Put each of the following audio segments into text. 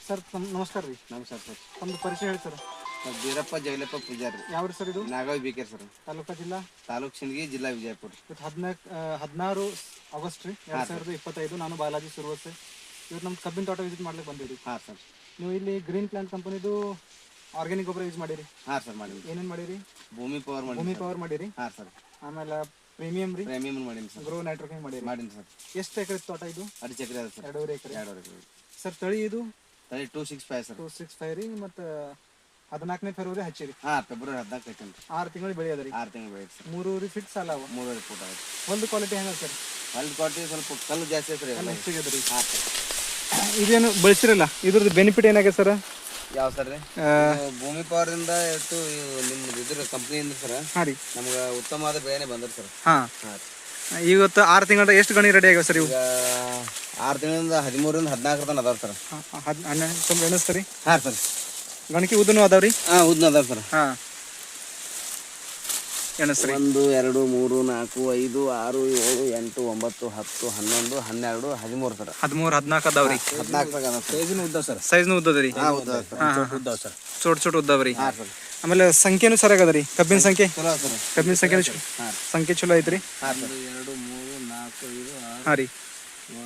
Sir ನಮಸ್ಕಾರ ರೀ. ನಮಸ್ಕಾರ ಸರ್. ಒಂದು ಪರಿಚಯ ಹೇಳಿ ಸರ್. ಸರ್ ಬೀರಪ್ಪ ಜೈಲಪ್ಪ ಪೂಜಾರಿ. ಯಾವ ಸರ್ ಇದು? ನಾಗಾವಿ ಬೇಕೇರ್ ಸರ್. ತಾಲೂಕಾ ಜಿಲ್ಲಾ? ತಾಲೂಕು ಸಿಂದಗಿ, ಜಿಲ್ಲಾ ವಿಜಯಪುರ. 16 ಆಗಸ್ಟ್ ರೀ 2025. ನಾನು ಬಾಲಾಜಿ ಸುರ್ವಸೆ. ಇವತ್ತು ನಮ್ಮ ಕಬ್ಬಿನ ತೋಟ ವಿಸಿಟ್ ಮಾಡ್ಲಿಕ್ಕೆ ಬಂದಿರಿ. ಹಾಂ ಸರ್. ನೀವು ಇಲ್ಲಿ ಗ್ರೀನ್ ಪ್ಲಾಂಟ್ ಕಂಪನಿದು ಆರ್ಗ್ಯಾನಿಕ್ ಗೊಬ್ಬರ ಯೂಸ್ ಮಾಡಿರಿ? ಹಾಂ ಸರ್ ಮಾಡಿರಿ. ಏನೇನು ಮಾಡಿರಿ? ಭೂಮಿ ಪವರ್ ಮಾಡಿರಿ. ಹಾಂ ಸರ್. ಆಮೇಲೆ ಪ್ರೀಮಿಯಂ ಮಾಡೀನಿ ಸರ್. ಗ್ರೋ ನೈಟ್ರೋಫಿನ್ ಮಾಡಿರಿ. ಮಾಡೀನಿ ಸರ್. ಎಷ್ಟು ಎಕರೆ ತೋಟ ಇದು? 2 ಎಕರೆ ಅದ ಸರ್. 2.5 ಎಕರೆ. 2 ಎಕರೆ ಸರ್ ತಳಿ ಇದು? ತಳಿ 265 ಸರ್. 265 ರೀ. ಮತ್ತು 14ನೇ ಫೆಬ್ರವರಿ ಹಚ್ಚಿರಿ? ಹಾಂ, ಫೆಬ್ರವರಿ 14 ಐತೆ. 6 ತಿಂಗಳು ಬೆಳೆ ಅದ ರೀ? 6 ತಿಂಗಳು ಬೆಳೆ ಸರ್. 3 ಫೀಟ್ ಸಾಲ ಅವ? 3 ಫೂಟ್ ಆಗುತ್ತೆ. ಹೊಲದ ಕ್ವಾಲಿಟಿ ಹೆಂಗ ಸರ್? ಹೊಲದ ಕ್ವಾಲಿಟಿ ಸ್ವಲ್ಪ ಕಲ್ಲು ಜಾಸ್ತಿ ಐತೆ ರೀ. ಹೆಚ್ಚಿಗೆ ಅದ ರೀ. ಹಾಂ ಸರ್. ಇದೇನು ಬಳಸಿರಲ್ಲ, ಇದ್ರದ್ದು ಬೆನಿಫಿಟ್ ಏನಾಗಿದೆ ಸರ್? ಯಾವ ಸರ್ ರೀ? ಭೂಮಿ ಪವರಿಂದ ಎಷ್ಟು ನಿಮ್ದು ಇದ್ರ ಕಂಪ್ನಿಯಿಂದ ಸರ್? ಹಾಂ ರೀ. ನಮ್ಗೆ ಉತ್ತಮವಾದ ಬೆಳೆನೇ ಬಂದ್ರಿ ಸರ್. ಹಾಂ. ಹಾಂ. ಇವತ್ತು 6 ತಿಂಗಳ ಎಷ್ಟು ಗಣಿ ರೆಡಿ ಆಗ್ಯಾವ ಸರ್ ಇವು? ಈಗ 6 ತಿಂಗಳಿಂದ 13ರಿಂದ 14 ತನಕ ಅದಾವ ಸರ್. ಸ್ವಲ್ಪ ಎಣಿಸ್ತೀರಿ? ಹಾಂ ಸರ್. ಗಣಕಿ ಉದ್ದನೂ ಅದಾವ್ರಿ? ಹಾಂ, ಉದ್ದ ಅದಾವ ಸರ್. ಹಾಂ, ಎಣಿಸ್ರಿ. 1 2 3 4 5 6 7 8 9 10 11 12 13 ಸರ್. 13 14 ಅದಾವ್ರಿ. 14 ಸೈಜ್ನು ಉದ್ದ ಸರ್. ಸೈಜ್ನು ಉದ್ದದ ರೀ? ಹಾಂ, ಉದ್ದ ಸರ್. ಉದ್ದ ಸರ್. ಚೋಟ್ ಉದ್ದವ್ರಿ. ಹಾಂ ಸರ್. ಆಮೇಲೆ ಸಂಖ್ಯೆನೂ ಸರಿಯಾಗದ ರೀ? ಕಬ್ಬಿನ ಸಂಖ್ಯೆ? ಚಲೋ ಸರ್. ಕಬ್ಬಿನ ಸಂಖ್ಯೆನೂ ಸಂಖ್ಯೆ ಚಲೋ ಐತ್ರಿ? ಹಾಂ ಸರ್. 2 3 4 5 ಹಾಂ ರೀ. 6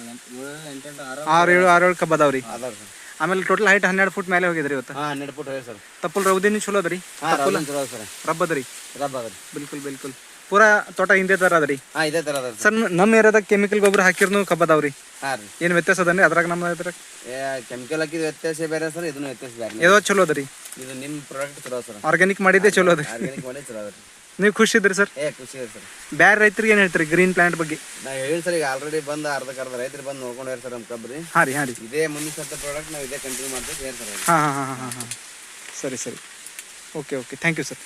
7 6 ಕಬ್ಬ ಅದಾವ್ರಿ. ಅದಾವ ಸರ್. ಆಮೇಲೆ ಟೋಟಲ್ ಹೈಟ್ 12 ಫುಟ್ ಮೇಲೆ ಹೋಗಿದ್ರಿ ಇವತ್ತು? ಹಾಂ, 12 ಫುಟ್ ಇದೆ ಸರ್. ತಪ್ಪಲ್ ರೌದಿನಿ ಚಲೋ ಅದ ರೀ? ಹಾಂ, ಚಲೋ ಸರ್. ರಬ್ಬ ಅದ ರೀ? ರಬ್ಬ ಅದ ರೀ. ಬಿಲ್ಕುಲ್ ಪೂರಾ ತೋಟ ಹಿಂದೆ ಥರ ಅದ ರೀ? ಹಾಂ, ಇದೇ ಥರ ಅದ ಸರ್. ನಮ್ಮ ಏರಿಯಾದಾಗ ಕೆಮಿಕಲ್ ಗೊಬ್ಬರ ಹಾಕಿರ್ನು ಕಬ್ಬ ಅದಾವ್ರಿ? ಹಾಂ ರೀ. ಏನು ವ್ಯತ್ಯಾಸ ಅದನ್ರಿ ಅದ್ರಾಗ ನಮ್ಮ ಇದ್ರಾಗ? ಕೆಮಿಕಲ್ ಹಾಕಿದ ವ್ಯತ್ಯಾಸ ಬೇರೆ ಸರ್, ಇದನ್ನು ವ್ಯತ್ಯಾಸ ಬೇರೆ. ಏನೋ ಚಲೋ ಅದ ರೀ? ಇದು ನಿಮ್ಮ ಪ್ರಾಡಕ್ಟ್ ಚಲೋ ಸರ್. ಆರ್ಗ್ಯಾನಿಕ್ ಮಾಡಿದ್ದೆ ಚಲೋ ಅದ ರೀ? ಆರ್ಗ್ಯಾನಿಕ್ ಮಾಡಿ ಚಲೋ ಅದ ರೀ. ನೀವು ಖುಷಿ ಇದ್ರಿ ಸರ್? ಖುಷಿ ಇದೆ ಸರ್. ಬೇರೆ ರೈತರಿಗೆ ಏನು ಹೇಳ್ತೀರಿ ಗ್ರೀನ್ ಪ್ಲಾಂಟ್ ಬಗ್ಗೆ? ನಾ ಹೇಳಿ ಸರ್, ಈಗ ಆಲ್ರೆಡಿ ಬಂದು ಅರ್ಧ ರೈತರು ಬಂದು ನೋಡ್ಕೊಂಡು ಹೇಳಿ ಸರ್ ನಮ್ಮ ಕಬ್ರಿ. ಹಾಂ ರೀ. ಇದೇ ಮುಂದಿನ ಸತ್ತ ಪ್ರಾಡಕ್ಟ್ ನಾವು ಇದೇ ಕಂಟಿನ್ಯೂ ಮಾಡ್ತೀವಿ ಹೇಳಿ ಸರ್. ಹಾಂ. ಸರಿ. ಓಕೆ. Thank you sir.